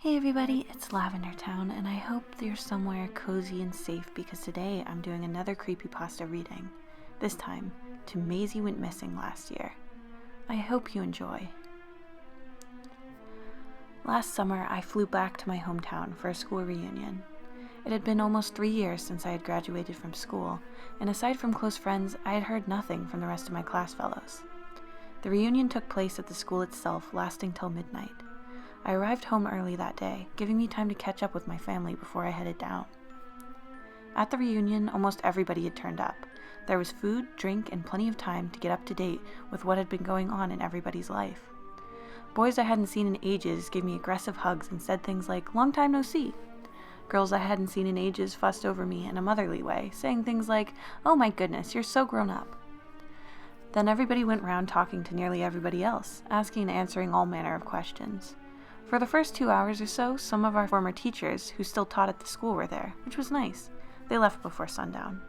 Hey everybody, it's LavenderTowne, and I hope you're somewhere cozy and safe because today I'm doing another Creepypasta reading, this time to Maisy Went Missing Last Year. I hope you enjoy. Last summer, I flew back to my hometown for a school reunion. It had been almost 3 years since I had graduated from school, and aside from close friends, I had heard nothing from the rest of my class fellows. The reunion took place at the school itself, lasting till midnight. I arrived home early that day, giving me time to catch up with my family before I headed down. At the reunion, almost everybody had turned up. There was food, drink, and plenty of time to get up to date with what had been going on in everybody's life. Boys I hadn't seen in ages gave me aggressive hugs and said things like, "Long time no see." Girls I hadn't seen in ages fussed over me in a motherly way, saying things like, "Oh my goodness, you're so grown up." Then everybody went round talking to nearly everybody else, asking and answering all manner of questions. For the first 2 hours or so, some of our former teachers who still taught at the school were there, which was nice. They left before sundown.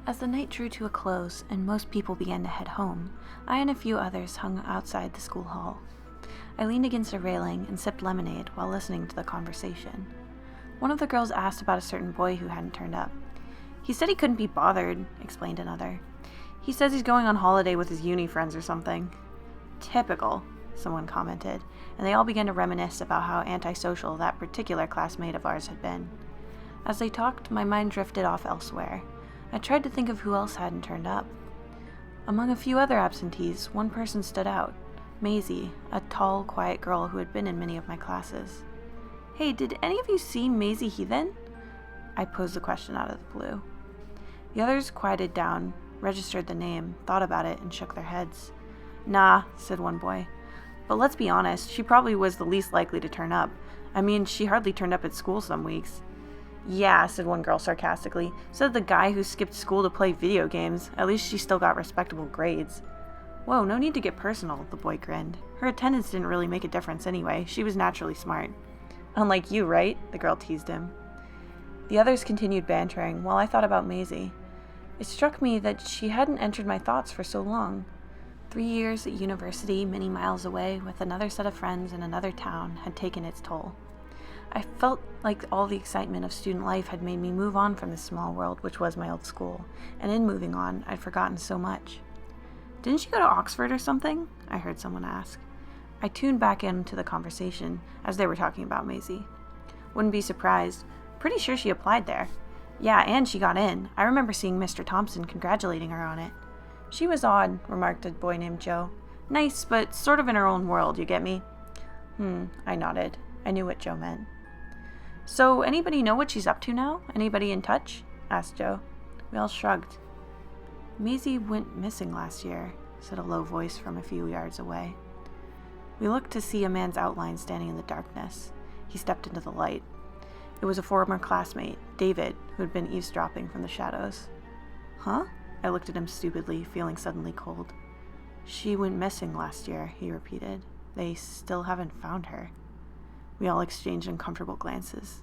As the night drew to a close and most people began to head home, I and a few others hung outside the school hall. I leaned against a railing and sipped lemonade while listening to the conversation. One of the girls asked about a certain boy who hadn't turned up. "He said he couldn't be bothered," explained another. "He says he's going on holiday with his uni friends or something." "Typical," someone commented, and they all began to reminisce about how antisocial that particular classmate of ours had been. As they talked, my mind drifted off elsewhere. I tried to think of who else hadn't turned up. Among a few other absentees, one person stood out, Maisy, a tall, quiet girl who had been in many of my classes. "Hey, did any of you see Maisy Heathen?" I posed the question out of the blue. The others quieted down, registered the name, thought about it, and shook their heads. "Nah," said one boy. "But let's be honest, she probably was the least likely to turn up. I mean, she hardly turned up at school some weeks." "Yeah," said one girl sarcastically. "Said the guy who skipped school to play video games. At least she still got respectable grades." "Whoa, no need to get personal," the boy grinned. "Her attendance didn't really make a difference anyway. She was naturally smart." "Unlike you, right?" the girl teased him. The others continued bantering while I thought about Maisy. It struck me that she hadn't entered my thoughts for so long. 3 years at university, many miles away, with another set of friends in another town, had taken its toll. I felt like all the excitement of student life had made me move on from this small world which was my old school, and in moving on, I'd forgotten so much. "Didn't she go to Oxford or something?" I heard someone ask. I tuned back into the conversation as they were talking about Maisy. "Wouldn't be surprised. Pretty sure she applied there. Yeah, and she got in. I remember seeing Mr. Thompson congratulating her on it." "She was odd," remarked a boy named Joe. "Nice, but sort of in her own world, you get me?" I nodded. I knew what Joe meant. "So, anybody know what she's up to now? Anybody in touch?" asked Joe. We all shrugged. "Maisy went missing last year," said a low voice from a few yards away. We looked to see a man's outline standing in the darkness. He stepped into the light. It was a former classmate, David, who had been eavesdropping from the shadows. "Huh?" I looked at him stupidly, feeling suddenly cold. "She went missing last year," he repeated. "They still haven't found her." We all exchanged uncomfortable glances.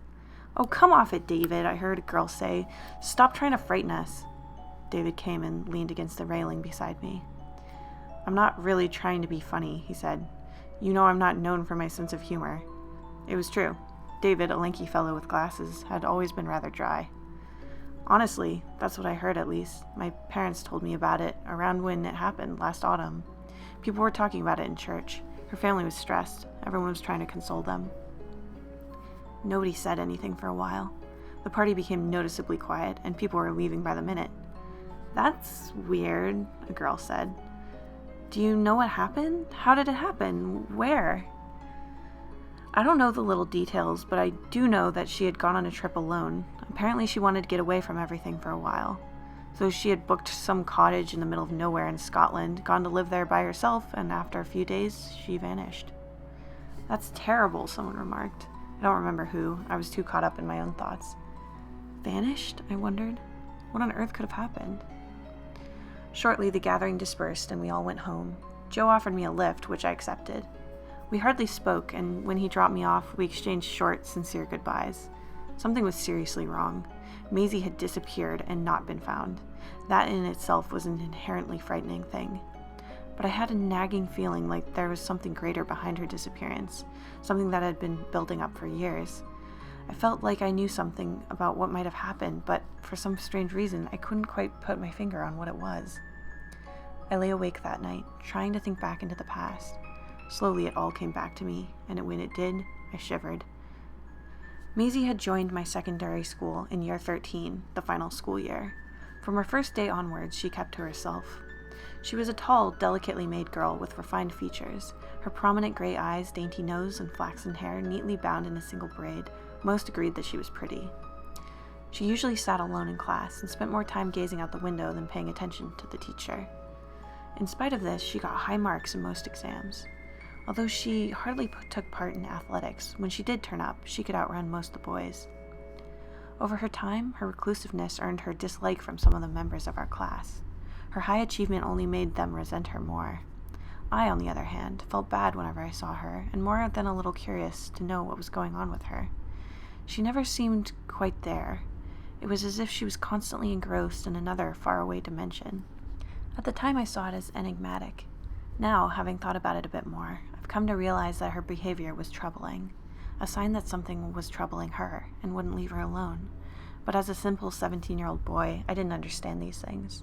"Oh, come off it, David," I heard a girl say. "Stop trying to frighten us." David came and leaned against the railing beside me. "I'm not really trying to be funny," he said. "You know I'm not known for my sense of humor." It was true. David, a lanky fellow with glasses, had always been rather dry. Honestly, that's what I heard at least. My parents told me about it around when it happened last autumn. People were talking about it in church. Her family was stressed. Everyone was trying to console them. Nobody said anything for a while. The party became noticeably quiet, and people were leaving by the minute. "That's weird," a girl said. "Do you know what happened? How did it happen? Where?" I don't know the little details, but I do know that she had gone on a trip alone. Apparently she wanted to get away from everything for a while. So she had booked some cottage in the middle of nowhere in Scotland, gone to live there by herself, and after a few days, she vanished. "That's terrible," someone remarked. I don't remember who. I was too caught up in my own thoughts. Vanished? I wondered. What on earth could have happened? Shortly, the gathering dispersed, and we all went home. Joe offered me a lift, which I accepted. We hardly spoke, and when he dropped me off, we exchanged short, sincere goodbyes. Something was seriously wrong. Maisy had disappeared and not been found. That in itself was an inherently frightening thing. but I had a nagging feeling like there was something greater behind her disappearance, something that had been building up for years. I felt like I knew something about what might have happened, but for some strange reason, I couldn't quite put my finger on what it was. I lay awake that night, trying to think back into the past. Slowly it all came back to me, and when it did, I shivered. Maisy had joined my secondary school in year 13, the final school year. From her first day onwards, she kept to herself. She was a tall, delicately made girl with refined features. Her prominent gray eyes, dainty nose, and flaxen hair neatly bound in a single braid. Most agreed that she was pretty. She usually sat alone in class and spent more time gazing out the window than paying attention to the teacher. In spite of this, she got high marks in most exams. Although she hardly took part in athletics, when she did turn up, she could outrun most of the boys. Over her time, her reclusiveness earned her dislike from some of the members of our class. Her high achievement only made them resent her more. I, on the other hand, felt bad whenever I saw her, and more than a little curious to know what was going on with her. She never seemed quite there. It was as if she was constantly engrossed in another faraway dimension. At the time I saw it as enigmatic. Now, having thought about it a bit more, I've come to realize that her behavior was troubling, a sign that something was troubling her and wouldn't leave her alone. But as a simple 17-year-old boy, I didn't understand these things.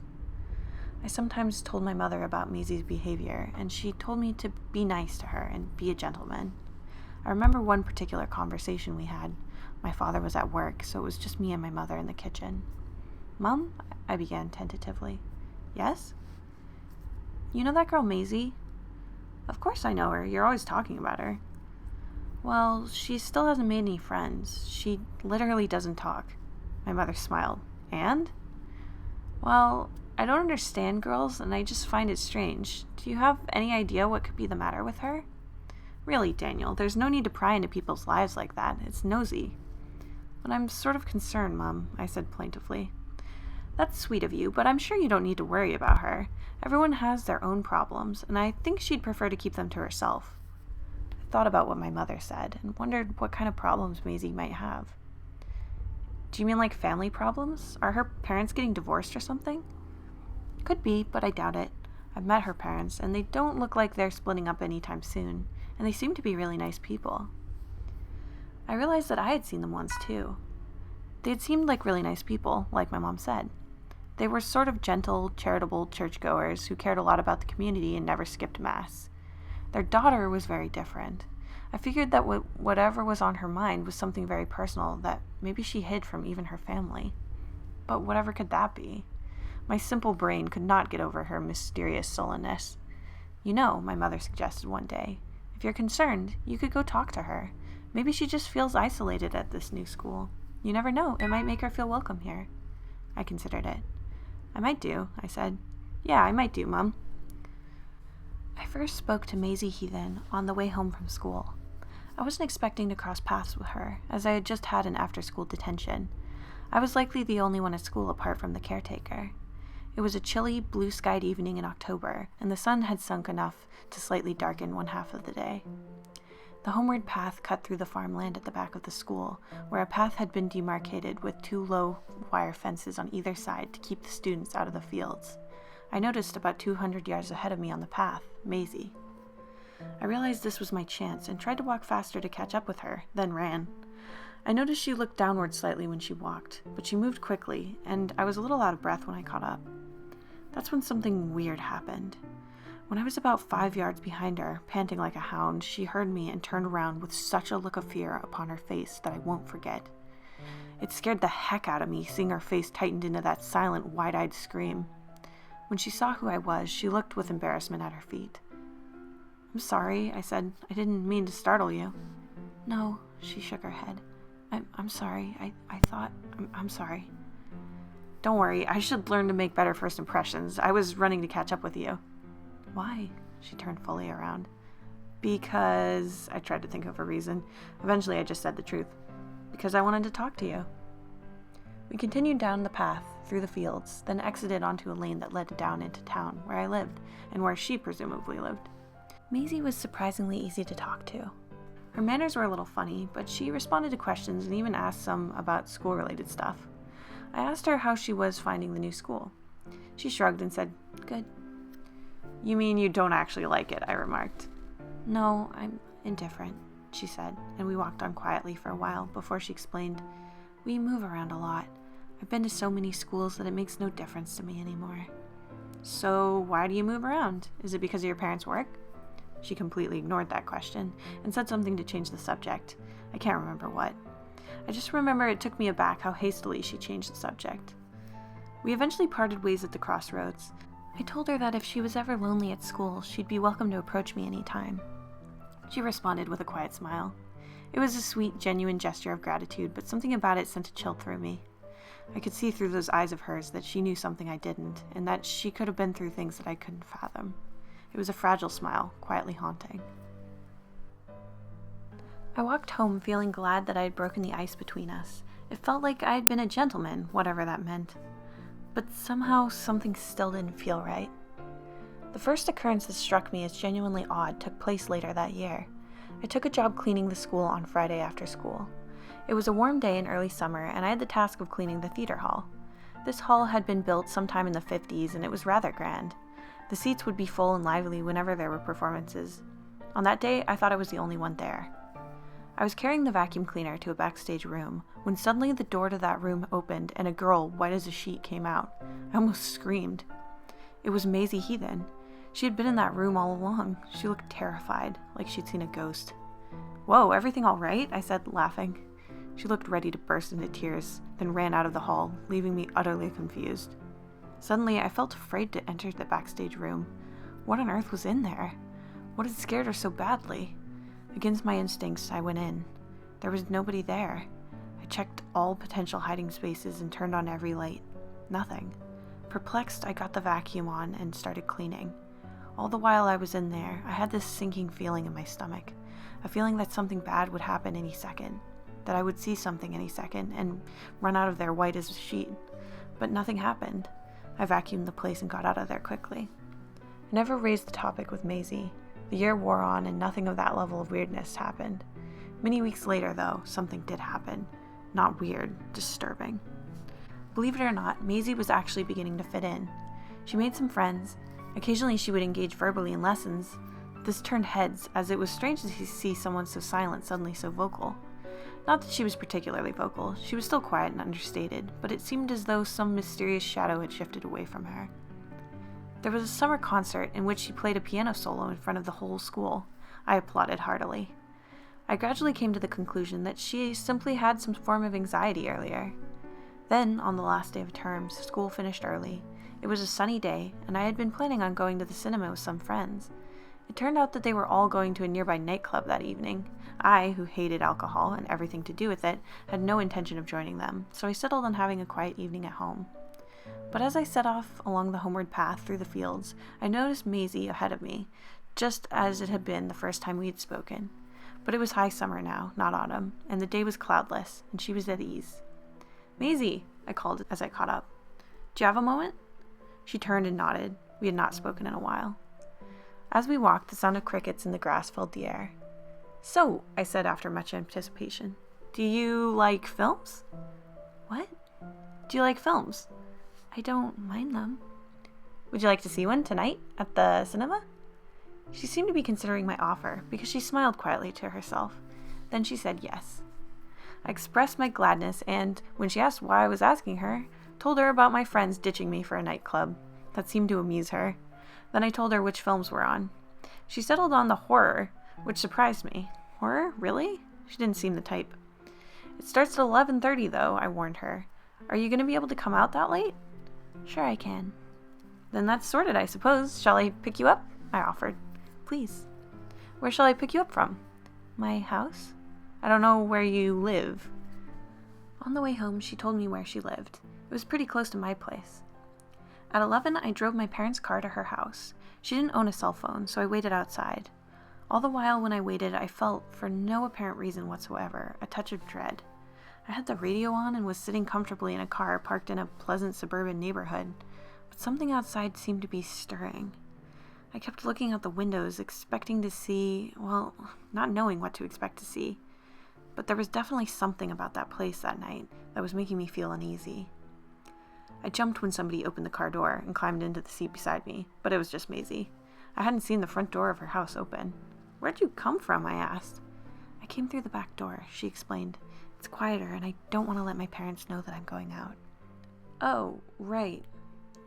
I sometimes told my mother about Maisy's behavior, and she told me to be nice to her and be a gentleman. I remember one particular conversation we had. My father was at work, so it was just me and my mother in the kitchen. "Mom," I began tentatively. "Yes?" "You know that girl Maisy?" "Of course I know her. You're always talking about her." "Well, she still hasn't made any friends. She literally doesn't talk." My mother smiled. "And?" "Well, I don't understand girls, and I just find it strange. Do you have any idea what could be the matter with her?" "Really, Daniel, there's no need to pry into people's lives like that. It's nosy." "But I'm sort of concerned, Mom," I said plaintively. "That's sweet of you, but I'm sure you don't need to worry about her. Everyone has their own problems, and I think she'd prefer to keep them to herself." I thought about what my mother said and wondered what kind of problems Maisy might have. "Do you mean like family problems? Are her parents getting divorced or something?" "Could be, but I doubt it. I've met her parents, and they don't look like they're splitting up anytime soon, and they seem to be really nice people." I realized that I had seen them once too. They had seemed like really nice people, like my mom said. They were sort of gentle, charitable churchgoers who cared a lot about the community and never skipped mass. Their daughter was very different. I figured that whatever was on her mind was something very personal that maybe she hid from even her family. But whatever could that be? My simple brain could not get over her mysterious sullenness. "You know," my mother suggested one day, "if you're concerned, you could go talk to her. Maybe she just feels isolated at this new school. You never know, it might make her feel welcome here." I considered it. "I might do," I said. "Yeah, I might do, Mom." I first spoke to Maisy Heathen on the way home from school. I wasn't expecting to cross paths with her, as I had just had an after-school detention. I was likely the only one at school apart from the caretaker. It was a chilly, blue-skied evening in October, and the sun had sunk enough to slightly darken one half of the day. The homeward path cut through the farmland at the back of the school, where a path had been demarcated with 2 low wire fences on either side to keep the students out of the fields. I noticed about 200 yards ahead of me on the path, Maisy. I realized this was my chance and tried to walk faster to catch up with her, then ran. I noticed she looked downward slightly when she walked, but she moved quickly, and I was a little out of breath when I caught up. That's when something weird happened. When I was about 5 yards behind her, panting like a hound, she heard me and turned around with such a look of fear upon her face that I won't forget. It scared the heck out of me, seeing her face tightened into that silent, wide-eyed scream. When she saw who I was, she looked with embarrassment at her feet. "I'm sorry," I said. "I didn't mean to startle you." "No," she shook her head. I'm sorry. I thought... I'm sorry." "Don't worry, I should learn to make better first impressions. I was running to catch up with you." "Why?" She turned fully around. "Because..." I tried to think of a reason. Eventually I just said the truth. "Because I wanted to talk to you." We continued down the path, through the fields, then exited onto a lane that led down into town, where I lived, and where she presumably lived. Maisy was surprisingly easy to talk to. Her manners were a little funny, but she responded to questions and even asked some about school-related stuff. I asked her how she was finding the new school. She shrugged and said, "Good." You mean you don't actually like it, I remarked. No, I'm indifferent, she said, and we walked on quietly for a while before she explained, we move around a lot. I've been to so many schools that it makes no difference to me anymore. So why do you move around? Is it because of your parents' work? She completely ignored that question and said something to change the subject. I can't remember what. I just remember it took me aback how hastily she changed the subject. We eventually parted ways at the crossroads. I told her that if she was ever lonely at school, she'd be welcome to approach me any time. She responded with a quiet smile. It was a sweet, genuine gesture of gratitude, but something about it sent a chill through me. I could see through those eyes of hers that she knew something I didn't, and that she could have been through things that I couldn't fathom. It was a fragile smile, quietly haunting. I walked home feeling glad that I had broken the ice between us. It felt like I had been a gentleman, whatever that meant. But somehow something still didn't feel right. The first occurrence that struck me as genuinely odd took place later that year. I took a job cleaning the school on Friday after school. It was a warm day in early summer, and I had the task of cleaning the theater hall. This hall had been built sometime in the 50s, and it was rather grand. The seats would be full and lively whenever there were performances. On that day, I thought I was the only one there. I was carrying the vacuum cleaner to a backstage room when suddenly the door to that room opened and a girl, white as a sheet, came out. I almost screamed. It was Maisy Heathen. She had been in that room all along. She looked terrified, like she'd seen a ghost. "Whoa, everything all right?" I said, laughing. She looked ready to burst into tears, then ran out of the hall, leaving me utterly confused. Suddenly, I felt afraid to enter the backstage room. What on earth was in there? What had scared her so badly? Against my instincts, I went in. There was nobody there. I checked all potential hiding spaces and turned on every light. Nothing. Perplexed, I got the vacuum on and started cleaning. All the while I was in there, I had this sinking feeling in my stomach, a feeling that something bad would happen any second, that I would see something any second and run out of there white as a sheet. But nothing happened. I vacuumed the place and got out of there quickly. I never raised the topic with Maisy. The year wore on and nothing of that level of weirdness happened. Many weeks later, though, something did happen. Not weird, disturbing. Believe it or not, Maisy was actually beginning to fit in. She made some friends. Occasionally she would engage verbally in lessons. This turned heads, as it was strange to see someone so silent suddenly so vocal. Not that she was particularly vocal. She was still quiet and understated, but it seemed as though some mysterious shadow had shifted away from her. There was a summer concert in which she played a piano solo in front of the whole school. I applauded heartily. I gradually came to the conclusion that she simply had some form of anxiety earlier. Then, on the last day of terms, school finished early. It was a sunny day, and I had been planning on going to the cinema with some friends. It turned out that they were all going to a nearby nightclub that evening. I, who hated alcohol and everything to do with it, had no intention of joining them, so I settled on having a quiet evening at home. But as I set off along the homeward path through the fields, I noticed Maisy ahead of me, just as it had been the first time we had spoken. But it was high summer now, not autumn, and the day was cloudless, and she was at ease. "Maisy," I called as I caught up. "Do you have a moment?" She turned and nodded. We had not spoken in a while. As we walked, the sound of crickets in the grass filled the air. "So," I said after much anticipation, "do you like films?" "What?" "Do you like films?" "I don't mind them." "Would you like to see one tonight at the cinema?" She seemed to be considering my offer because she smiled quietly to herself. Then she said yes. I expressed my gladness and, when she asked why I was asking her, told her about my friends ditching me for a nightclub. That seemed to amuse her. Then I told her which films were on. She settled on the horror, which surprised me. Horror? Really? She didn't seem the type. "It starts at 11:30 though," I warned her. "Are you going to be able to come out that late?" "Sure I can." "Then that's sorted, I suppose. Shall I pick you up?" I offered. "Please." "Where shall I pick you up from?" "My house." "I don't know where you live." On the way home, she told me where she lived. It was pretty close to my place. At 11, I drove my parents' car to her house. She didn't own a cell phone, so I waited outside. All the while when I waited, I felt, for no apparent reason whatsoever, a touch of dread. I had the radio on and was sitting comfortably in a car parked in a pleasant suburban neighborhood, but something outside seemed to be stirring. I kept looking out the windows, expecting to see, well, not knowing what to expect to see. But there was definitely something about that place that night that was making me feel uneasy. I jumped when somebody opened the car door and climbed into the seat beside me, but it was just Maisy. I hadn't seen the front door of her house open. "Where'd you come from?" I asked. "I came through the back door," she explained. "It's quieter, and I don't want to let my parents know that I'm going out." "Oh, right."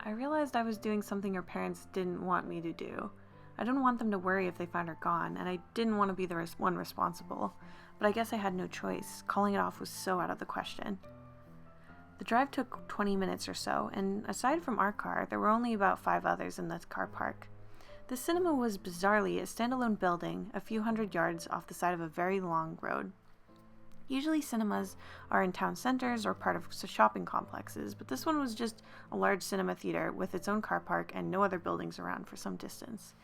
I realized I was doing something her parents didn't want me to do. I didn't want them to worry if they found her gone, and I didn't want to be the one responsible. But I guess I had no choice. Calling it off was so out of the question. The drive took 20 minutes or so, and aside from our car, there were only about 5 others in the car park. The cinema was bizarrely a standalone building a few hundred yards off the side of a very long road. Usually cinemas are in town centers or part of shopping complexes, but this one was just a large cinema theater with its own car park and no other buildings around for some distance.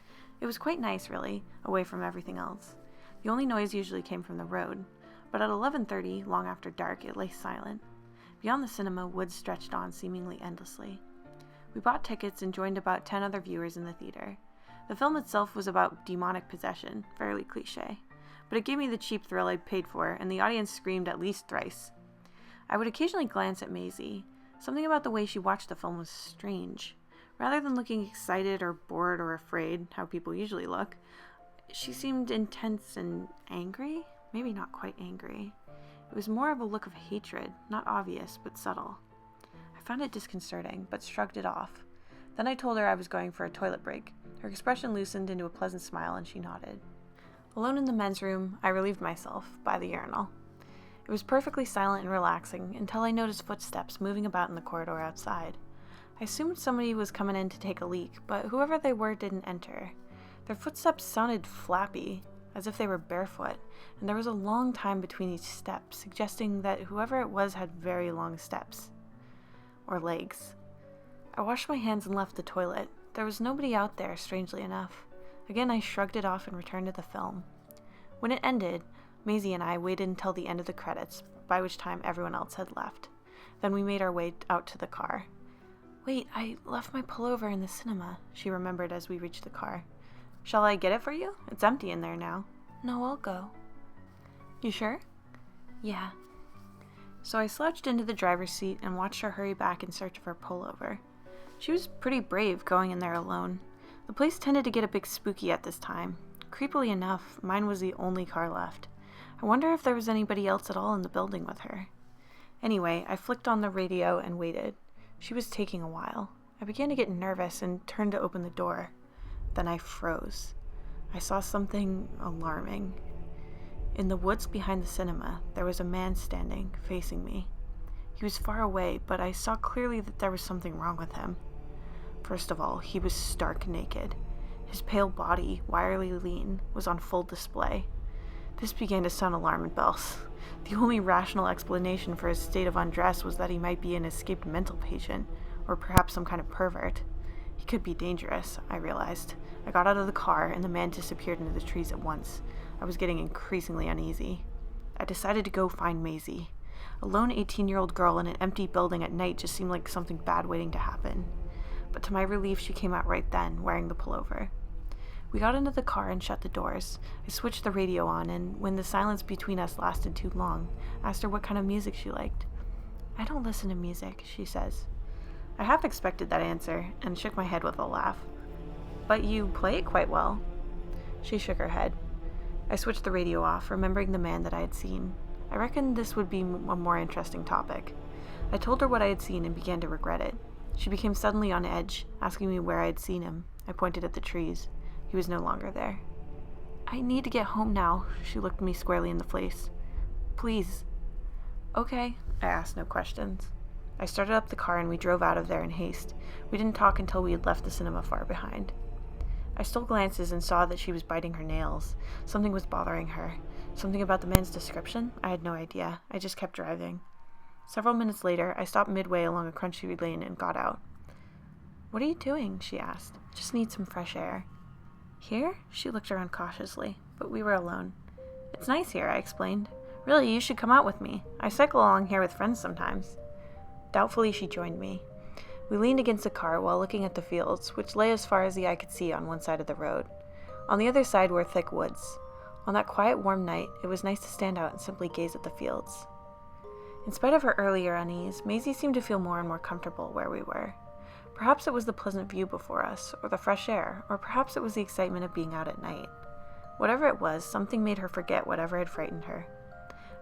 It was quite nice, really, away from everything else. The only noise usually came from the road, but at 11:30, long after dark, it lay silent. Beyond the cinema, woods stretched on seemingly endlessly. We bought tickets and joined about 10 other viewers in the theater. The film itself was about demonic possession, fairly cliche, but it gave me the cheap thrill I'd paid for, and the audience screamed at least thrice. I would occasionally glance at Maisy. Something about the way she watched the film was strange. Rather than looking excited or bored or afraid, how people usually look, she seemed intense and angry? Maybe not quite angry. It was more of a look of hatred, not obvious, but subtle. I found it disconcerting, but shrugged it off. Then I told her I was going for a toilet break. Her expression loosened into a pleasant smile, and she nodded. Alone in the men's room, I relieved myself by the urinal. It was perfectly silent and relaxing until I noticed footsteps moving about in the corridor outside. I assumed somebody was coming in to take a leak, but whoever they were didn't enter. Their footsteps sounded flappy, as if they were barefoot, and there was a long time between each step, suggesting that whoever it was had very long steps. Or legs. I washed my hands and left the toilet. There was nobody out there, strangely enough. Again, I shrugged it off and returned to the film. When it ended, Maisy and I waited until the end of the credits, by which time everyone else had left. Then we made our way out to the car. "Wait, I left my pullover in the cinema," she remembered as we reached the car. "Shall I get it for you? It's empty in there now." "No, I'll go." "You sure?" "Yeah." So I slouched into the driver's seat and watched her hurry back in search of her pullover. She was pretty brave going in there alone. The place tended to get a bit spooky at this time. Creepily enough, mine was the only car left. I wonder if there was anybody else at all in the building with her. Anyway, I flicked on the radio and waited. She was taking a while. I began to get nervous and turned to open the door. Then I froze. I saw something alarming. In the woods behind the cinema, there was a man standing, facing me. He was far away, but I saw clearly that there was something wrong with him. First of all, he was stark naked. His pale body, wirily lean, was on full display. This began to sound alarm bells. The only rational explanation for his state of undress was that he might be an escaped mental patient, or perhaps some kind of pervert. He could be dangerous, I realized. I got out of the car, and the man disappeared into the trees at once. I was getting increasingly uneasy. I decided to go find Maisy. A lone 18-year-old girl in an empty building at night just seemed like something bad waiting to happen. But to my relief, she came out right then, wearing the pullover. We got into the car and shut the doors. I switched the radio on, and when the silence between us lasted too long, asked her what kind of music she liked. "I don't listen to music," she says. I half expected that answer, and shook my head with a laugh. "But you play it quite well." She shook her head. I switched the radio off, remembering the man that I had seen. I reckoned this would be a more interesting topic. I told her what I had seen and began to regret it. She became suddenly on edge, asking me where I had seen him. I pointed at the trees. He was no longer there. "I need to get home now," she looked me squarely in the face. "Please." "Okay," I asked no questions. I started up the car and we drove out of there in haste. We didn't talk until we had left the cinema far behind. I stole glances and saw that she was biting her nails. Something was bothering her. Something about the man's description? I had no idea. I just kept driving. Several minutes later, I stopped midway along a crunchy lane and got out. "What are you doing?" she asked. "Just need some fresh air." "Here?" She looked around cautiously, but we were alone. "It's nice here," I explained. "Really, you should come out with me. I cycle along here with friends sometimes." Doubtfully, she joined me. We leaned against the car while looking at the fields, which lay as far as the eye could see on one side of the road. On the other side were thick woods. On that quiet, warm night, it was nice to stand out and simply gaze at the fields. In spite of her earlier unease, Maisy seemed to feel more and more comfortable where we were. Perhaps it was the pleasant view before us, or the fresh air, or perhaps it was the excitement of being out at night. Whatever it was, something made her forget whatever had frightened her.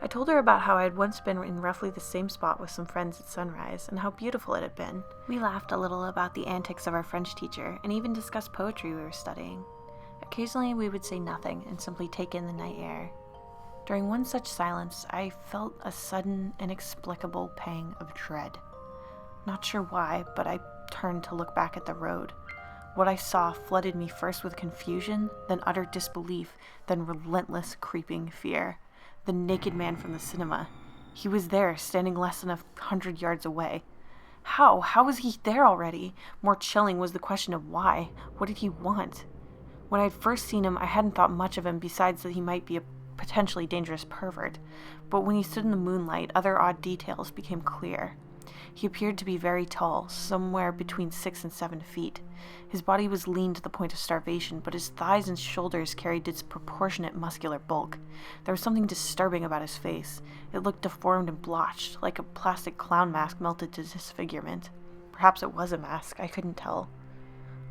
I told her about how I had once been in roughly the same spot with some friends at sunrise, and how beautiful it had been. We laughed a little about the antics of our French teacher, and even discussed poetry we were studying. Occasionally we would say nothing, and simply take in the night air. During one such silence, I felt a sudden, inexplicable pang of dread. Not sure why, but I turned to look back at the road. What I saw flooded me first with confusion, then utter disbelief, then relentless creeping fear. The naked man from the cinema. He was there, standing less than 100 yards away. How? How was he there already? More chilling was the question of why. What did he want? When I had first seen him, I hadn't thought much of him besides that he might be a potentially dangerous pervert. But when he stood in the moonlight, other odd details became clear. He appeared to be very tall, somewhere between 6 and 7 feet. His body was lean to the point of starvation, but his thighs and shoulders carried disproportionate muscular bulk. There was something disturbing about his face. It looked deformed and blotched, like a plastic clown mask melted to disfigurement. Perhaps it was a mask, I couldn't tell.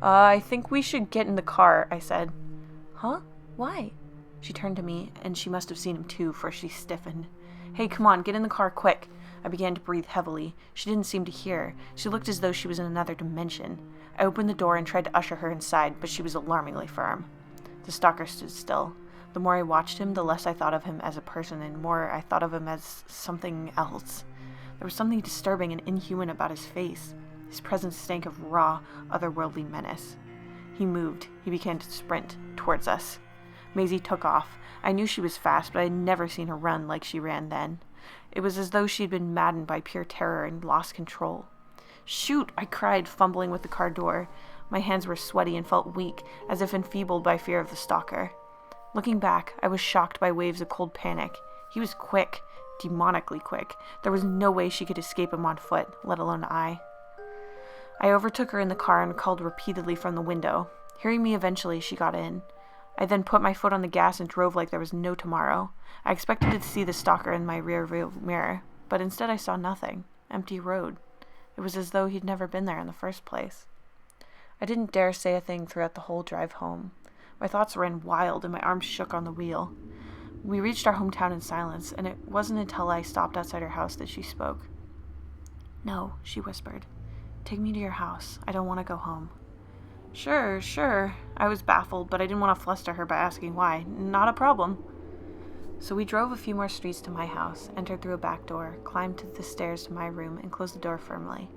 I think we should get in the car, I said. Huh? Why? She turned to me, and she must have seen him too, for she stiffened. Hey, come on, get in the car, quick. I began to breathe heavily. She didn't seem to hear. She looked as though she was in another dimension. I opened the door and tried to usher her inside, but she was alarmingly firm. The stalker stood still. The more I watched him, the less I thought of him as a person, and more I thought of him as something else. There was something disturbing and inhuman about his face. His presence stank of raw, otherworldly menace. He moved. He began to sprint towards us. Maisy took off. I knew she was fast, but I had never seen her run like she ran then. It was as though she had been maddened by pure terror and lost control. Shoot! I cried, fumbling with the car door. My hands were sweaty and felt weak, as if enfeebled by fear of the stalker. Looking back, I was shocked by waves of cold panic. He was quick, demonically quick. There was no way she could escape him on foot, let alone I. I overtook her in the car and called repeatedly from the window. Hearing me eventually, she got in. I then put my foot on the gas and drove like there was no tomorrow. I expected to see the stalker in my rear-view mirror, but instead I saw nothing. Empty road. It was as though he'd never been there in the first place. I didn't dare say a thing throughout the whole drive home. My thoughts ran wild and my arms shook on the wheel. We reached our hometown in silence, and it wasn't until I stopped outside her house that she spoke. No, she whispered. Take me to your house. I don't want to go home. Sure. I was baffled, but I didn't want to fluster her by asking why. Not a problem. So we drove a few more streets to my house, entered through a back door, climbed to the stairs to my room, and closed the door firmly.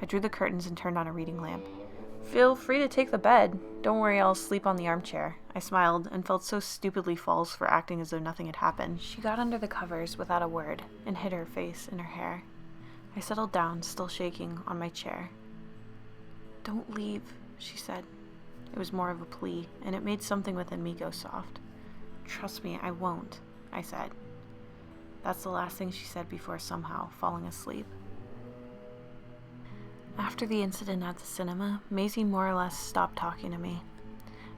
I drew the curtains and turned on a reading lamp. Feel free to take the bed. Don't worry, I'll sleep on the armchair. I smiled and felt so stupidly false for acting as though nothing had happened. She got under the covers without a word and hid her face in her hair. I settled down, still shaking, on my chair. Don't leave, she said. It was more of a plea, and it made something within me go soft. Trust me, I won't, I said. That's the last thing she said before somehow falling asleep. After the incident at the cinema, Maisy more or less stopped talking to me.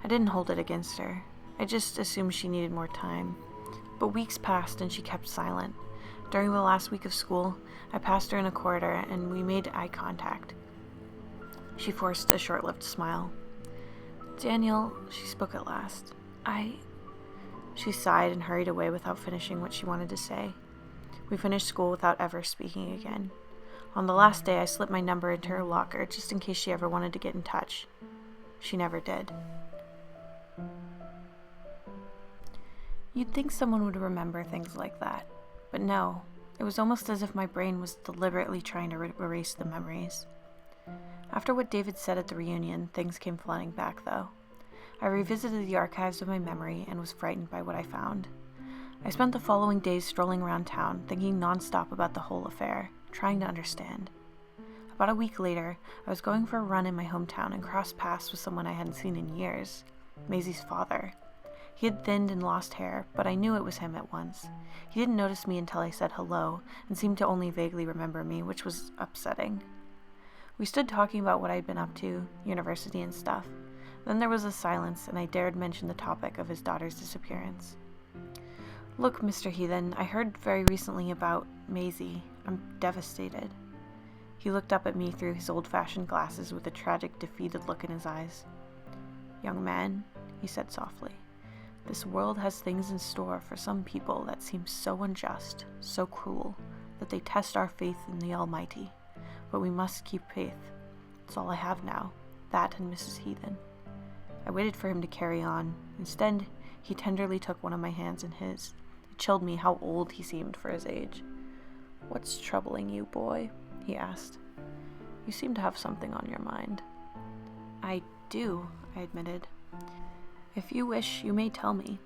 I didn't hold it against her. I just assumed she needed more time. But weeks passed and she kept silent. During the last week of school, I passed her in a corridor and we made eye contact. She forced a short-lived smile. Daniel, she spoke at last. She sighed and hurried away without finishing what she wanted to say. We finished school without ever speaking again. On the last day, I slipped my number into her locker just in case she ever wanted to get in touch. She never did. You'd think someone would remember things like that, but no. It was almost as if my brain was deliberately trying to erase the memories. After what David said at the reunion, things came flooding back, though. I revisited the archives of my memory and was frightened by what I found. I spent the following days strolling around town, thinking nonstop about the whole affair, trying to understand. About a week later, I was going for a run in my hometown and crossed paths with someone I hadn't seen in years, Maisy's father. He had thinned and lost hair, but I knew it was him at once. He didn't notice me until I said hello, and seemed to only vaguely remember me, which was upsetting. We stood talking about what I'd been up to, university and stuff. Then there was a silence, and I dared mention the topic of his daughter's disappearance. Look, Mr. Heathen, I heard very recently about Maisy. I'm devastated. He looked up at me through his old-fashioned glasses with a tragic, defeated look in his eyes. "Young man," he said softly, "this world has things in store for some people that seem so unjust, so cruel, that they test our faith in the Almighty. But we must keep faith. It's all I have now, that and Mrs. Heathen." I waited for him to carry on. Instead, he tenderly took one of my hands in his. It chilled me how old he seemed for his age. "What's troubling you, boy?" he asked. "You seem to have something on your mind." "I do," I admitted. "If you wish, you may tell me.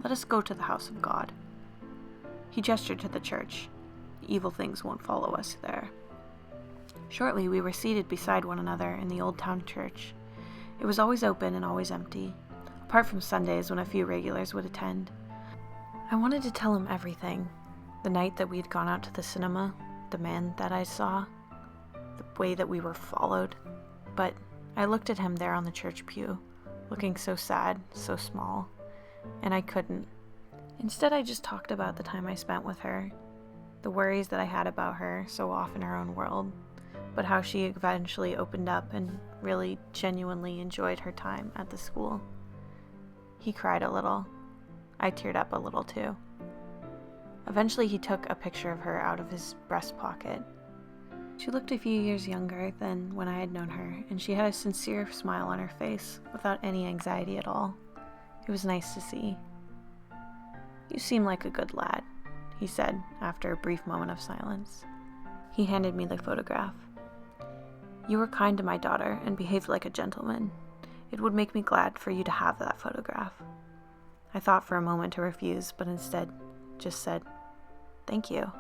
Let us go to the house of God." He gestured to the church. "Evil things won't follow us there." Shortly, we were seated beside one another in the old town church. It was always open and always empty, apart from Sundays when a few regulars would attend. I wanted to tell him everything. The night that we had gone out to the cinema, the man that I saw, the way that we were followed. But I looked at him there on the church pew, looking so sad, so small, and I couldn't. Instead, I just talked about the time I spent with her, the worries that I had about her, so off in her own world, but how she eventually opened up and really genuinely enjoyed her time at the school. He cried a little. I teared up a little too. Eventually he took a picture of her out of his breast pocket. She looked a few years younger than when I had known her, and she had a sincere smile on her face, without any anxiety at all. It was nice to see. "You seem like a good lad," he said after a brief moment of silence. He handed me the photograph. "You were kind to my daughter and behaved like a gentleman. It would make me glad for you to have that photograph." I thought for a moment to refuse, but instead just said, "Thank you."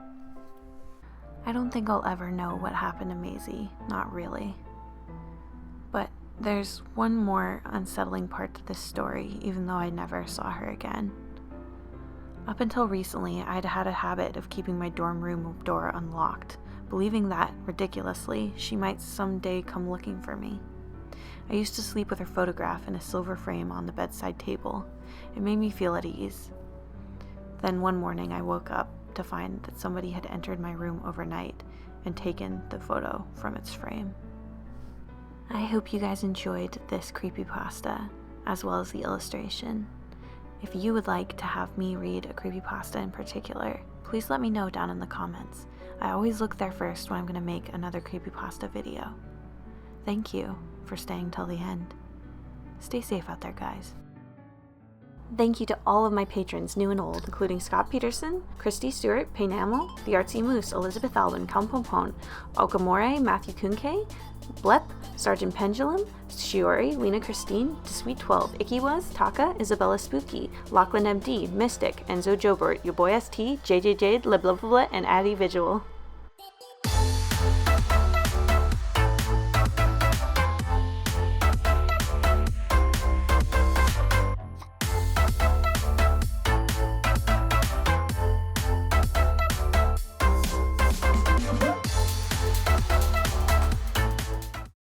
I don't think I'll ever know what happened to Maisy, not really. But there's one more unsettling part to this story, even though I never saw her again. Up until recently, I'd had a habit of keeping my dorm room door unlocked, believing that, ridiculously, she might someday come looking for me. I used to sleep with her photograph in a silver frame on the bedside table. It made me feel at ease. Then one morning I woke up to find that somebody had entered my room overnight and taken the photo from its frame. I hope you guys enjoyed this creepypasta, as well as the illustration. If you would like to have me read a creepypasta in particular, please let me know down in the comments. I always look there first when I'm going to make another creepypasta video. Thank you for staying till the end. Stay safe out there, guys. Thank you to all of my patrons, new and old, including Scott Peterson, Christy Stewart, Paynamel, The Artsy Moose, Elizabeth Alvin, Kampompon, Okamore, Matthew Kunke, Blep, Sergeant Pendulum, Shiori, Lena Christine, DeSweet 12, Ikiwas, Taka, Isabella Spooky, Lachlan MD, Mystic, Enzo Jobert, Your Boy ST, JJ Jade, Liblubla, and Addy Visual.